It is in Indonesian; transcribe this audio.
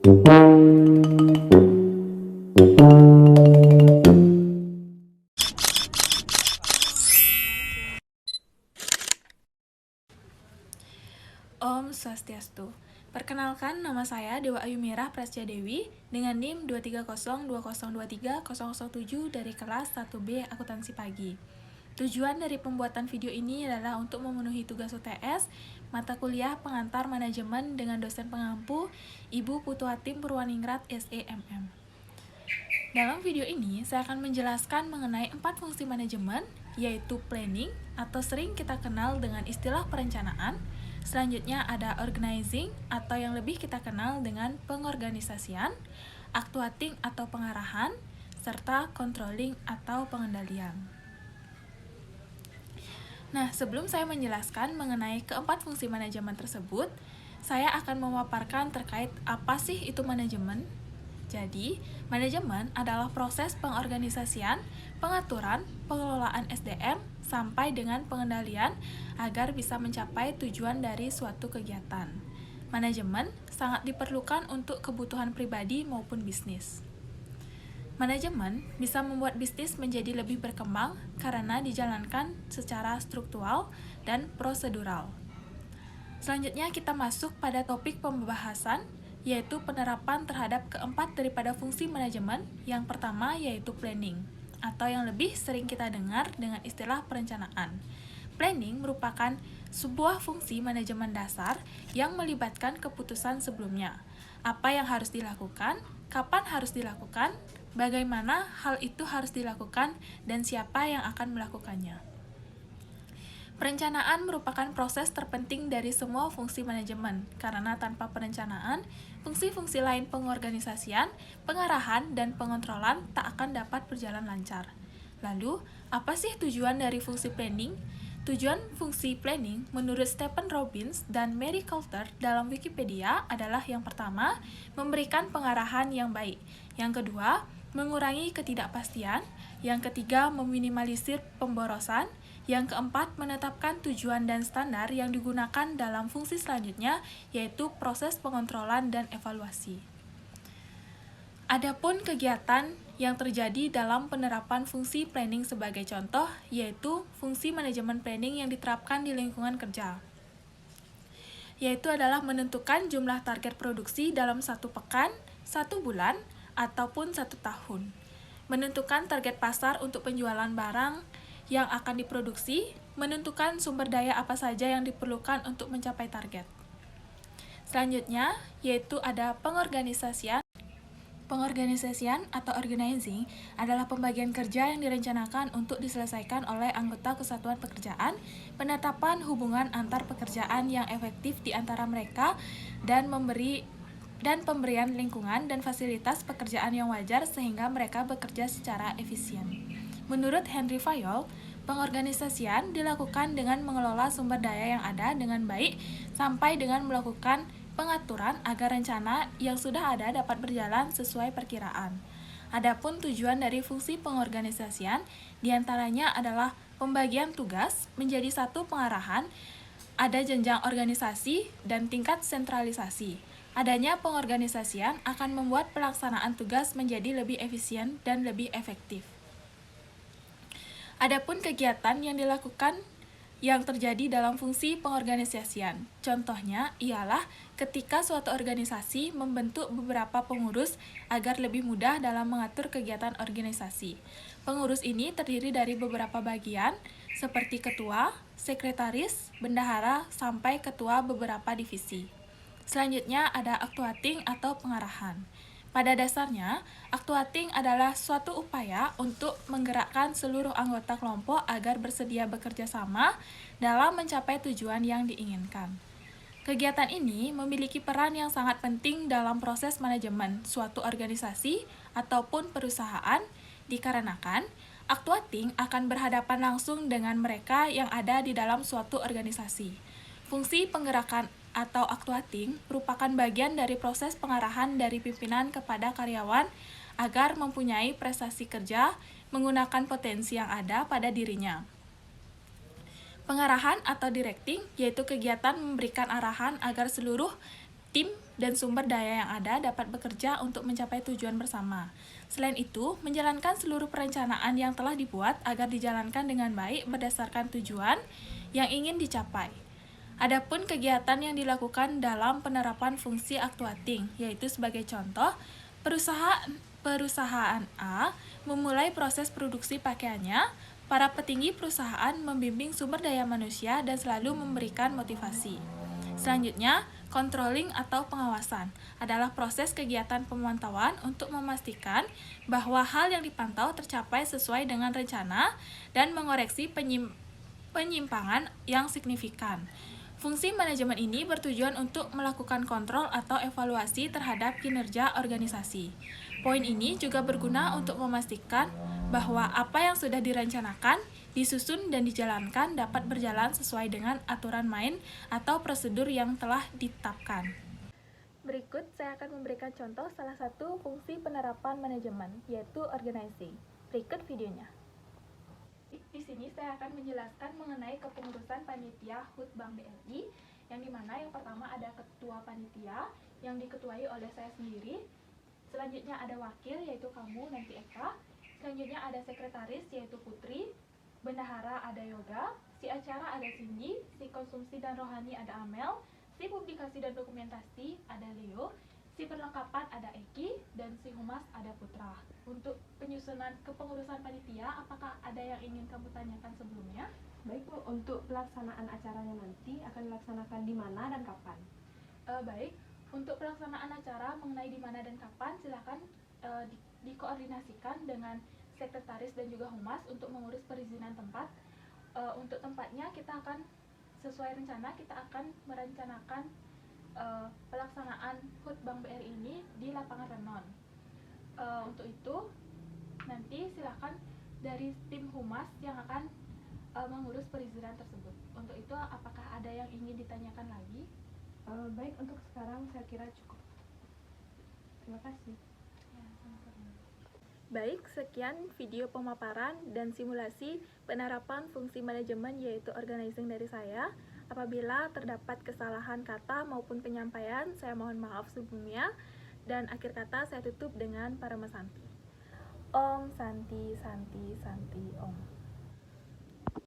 Om Swastiastu. Perkenalkan, nama saya Dewa Ayu Mirah Prasya Dewi dengan NIM 23020230007 dari kelas 1B Akuntansi Pagi. Tujuan dari pembuatan video ini adalah untuk memenuhi tugas UTS mata kuliah pengantar manajemen dengan dosen pengampu Ibu Putuatim Purwaningrat SEMM. Dalam video ini, saya akan menjelaskan mengenai 4 fungsi manajemen, yaitu planning atau sering kita kenal dengan istilah perencanaan. Selanjutnya ada organizing atau yang lebih kita kenal dengan pengorganisasian, actuating atau pengarahan, serta controlling atau pengendalian. Nah, sebelum saya menjelaskan mengenai keempat fungsi manajemen tersebut, saya akan memaparkan terkait apa sih itu manajemen. Jadi, manajemen adalah proses pengorganisasian, pengaturan, pengelolaan SDM, sampai dengan pengendalian agar bisa mencapai tujuan dari suatu kegiatan. Manajemen sangat diperlukan untuk kebutuhan pribadi maupun bisnis. Manajemen bisa membuat bisnis menjadi lebih berkembang karena dijalankan secara struktural dan prosedural. Selanjutnya kita masuk pada topik pembahasan, yaitu penerapan terhadap keempat daripada fungsi manajemen. Yang pertama yaitu planning, atau yang lebih sering kita dengar dengan istilah perencanaan. Planning merupakan sebuah fungsi manajemen dasar yang melibatkan keputusan sebelumnya. Apa yang harus dilakukan, kapan harus dilakukan, bagaimana hal itu harus dilakukan, dan siapa yang akan melakukannya. Perencanaan merupakan proses terpenting dari semua fungsi manajemen, karena tanpa perencanaan, fungsi-fungsi lain pengorganisasian, pengarahan, dan pengontrolan tak akan dapat berjalan lancar. Lalu, apa sih tujuan dari fungsi planning? Tujuan fungsi planning menurut Stephen Robbins dan Mary Coulter dalam Wikipedia adalah yang pertama, memberikan pengarahan yang baik. Yang kedua, mengurangi ketidakpastian. Yang ketiga, meminimalisir pemborosan. Yang keempat, menetapkan tujuan dan standar yang digunakan dalam fungsi selanjutnya, yaitu proses pengontrolan dan evaluasi. Adapun kegiatan yang terjadi dalam penerapan fungsi planning sebagai contoh, yaitu fungsi manajemen planning yang diterapkan di lingkungan kerja, yaitu adalah menentukan jumlah target produksi dalam 1 pekan, 1 bulan, ataupun 1 tahun. Menentukan target pasar untuk penjualan barang yang akan diproduksi, menentukan sumber daya apa saja yang diperlukan untuk mencapai target. Selanjutnya, yaitu ada pengorganisasian. Pengorganisasian atau organizing adalah pembagian kerja yang direncanakan untuk diselesaikan oleh anggota kesatuan pekerjaan, penetapan hubungan antar pekerjaan yang efektif di antara mereka, dan pemberian lingkungan dan fasilitas pekerjaan yang wajar sehingga mereka bekerja secara efisien. Menurut Henry Fayol, pengorganisasian dilakukan dengan mengelola sumber daya yang ada dengan baik sampai dengan melakukan pengaturan agar rencana yang sudah ada dapat berjalan sesuai perkiraan. Adapun tujuan dari fungsi pengorganisasian diantaranya adalah pembagian tugas menjadi satu pengarahan, ada jenjang organisasi dan tingkat sentralisasi. Adanya pengorganisasian akan membuat pelaksanaan tugas menjadi lebih efisien dan lebih efektif. Adapun kegiatan yang dilakukan yang terjadi dalam fungsi pengorganisasian. Contohnya ialah ketika suatu organisasi membentuk beberapa pengurus agar lebih mudah dalam mengatur kegiatan organisasi. Pengurus ini terdiri dari beberapa bagian seperti ketua, sekretaris, bendahara, sampai ketua beberapa divisi. Selanjutnya ada actuating atau pengarahan. Pada dasarnya, actuating adalah suatu upaya untuk menggerakkan seluruh anggota kelompok agar bersedia bekerja sama dalam mencapai tujuan yang diinginkan. Kegiatan ini memiliki peran yang sangat penting dalam proses manajemen suatu organisasi ataupun perusahaan, dikarenakan actuating akan berhadapan langsung dengan mereka yang ada di dalam suatu organisasi. Fungsi penggerakan atau actuating merupakan bagian dari proses pengarahan dari pimpinan kepada karyawan agar mempunyai prestasi kerja menggunakan potensi yang ada pada dirinya. Pengarahan atau directing yaitu kegiatan memberikan arahan agar seluruh tim dan sumber daya yang ada dapat bekerja untuk mencapai tujuan bersama. Selain itu, menjalankan seluruh perencanaan yang telah dibuat agar dijalankan dengan baik berdasarkan tujuan yang ingin dicapai. Adapun kegiatan yang dilakukan dalam penerapan fungsi actuating, yaitu sebagai contoh, perusahaan A memulai proses produksi pakaiannya, para petinggi perusahaan membimbing sumber daya manusia dan selalu memberikan motivasi. Selanjutnya, controlling atau pengawasan adalah proses kegiatan pemantauan untuk memastikan bahwa hal yang dipantau tercapai sesuai dengan rencana dan mengoreksi penyimpangan yang signifikan. Fungsi manajemen ini bertujuan untuk melakukan kontrol atau evaluasi terhadap kinerja organisasi. Poin ini juga berguna untuk memastikan bahwa apa yang sudah direncanakan, disusun, dan dijalankan dapat berjalan sesuai dengan aturan main atau prosedur yang telah ditetapkan. Berikut saya akan memberikan contoh salah satu fungsi penerapan manajemen, yaitu organizing. Berikut videonya. Di sini saya akan menjelaskan mengenai kepengurusan panitia HUT Bank BRI, yang dimana yang pertama ada ketua panitia yang diketuai oleh saya sendiri. Selanjutnya ada wakil, yaitu kamu nanti Eka. Selanjutnya ada sekretaris, yaitu Putri. Bendahara ada Yoga. Si acara ada Cindy. Si konsumsi dan rohani ada Amel. Si publikasi dan dokumentasi ada Leo. Si perlengkapan ada Eki, dan si humas ada Putra. Untuk penyusunan kepengurusan panitia, apakah ada yang ingin kamu tanyakan sebelumnya? Baik Bu, untuk pelaksanaan acaranya nanti akan dilaksanakan di mana dan kapan? Baik, untuk pelaksanaan acara mengenai di mana dan kapan, silakan dikoordinasikan dengan sekretaris dan juga humas untuk mengurus perizinan tempat. Untuk tempatnya kita akan sesuai rencana, kita akan merencanakan pelaksanaan HUT Bank BRI ini di lapangan Renon. Untuk itu nanti silakan dari tim humas yang akan mengurus perizinan tersebut. Untuk itu apakah ada yang ingin ditanyakan lagi? Baik, untuk sekarang saya kira cukup. Terima kasih. Baik, sekian video pemaparan dan simulasi penerapan fungsi manajemen yaitu organizing dari saya. Apabila terdapat kesalahan kata maupun penyampaian, saya mohon maaf sebelumnya. Dan akhir kata saya tutup dengan Parama Santi. Om Santi Santi Santi Om.